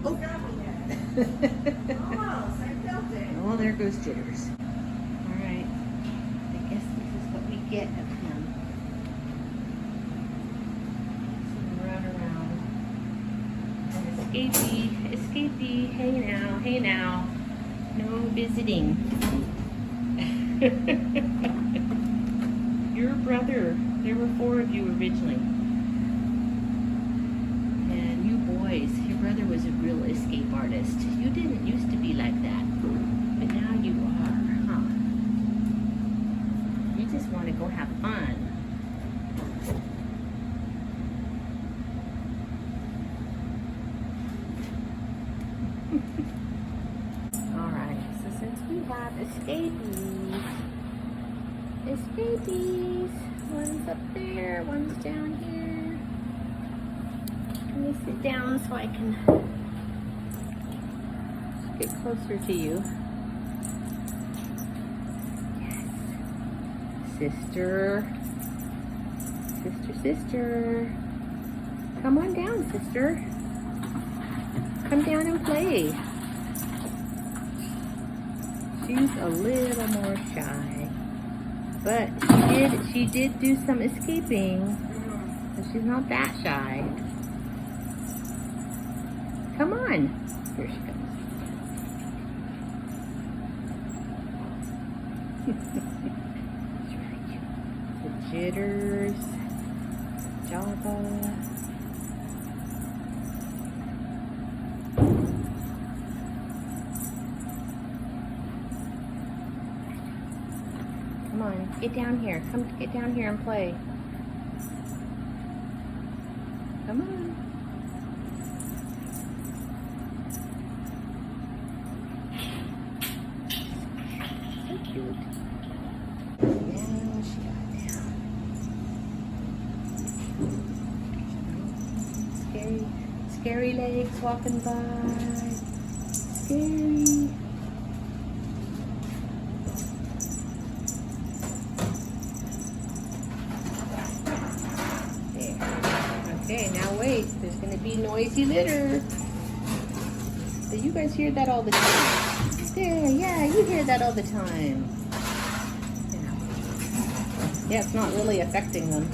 Oh. Oh, there goes Jitters. All right. I guess this is what we get of him. Some run around. Escapee, escapee. Hey now. No visiting. Your brother. There were 4 of you originally. And you boys, your brother was a real escape artist. You didn't used to be like that. But now you are, huh? You just want to go have fun. Alright, so since we have escapees, one's up there, one's down here. Let me sit down so I can get closer to you. Yes. Sister. Come on down, sister. Come down and play. She's a little more shy, but she did do some escaping, so she's not that shy. Come on. Here she comes. The Jitters, Java. Come on, get down here. Come get down here and play. Come on. So cute. Yeah, she got down. Scary legs walking by. Scary. Okay, now wait, there's going to be noisy litter. So you guys hear that all the time. There, yeah, you hear that all the time. Yeah, it's not really affecting them.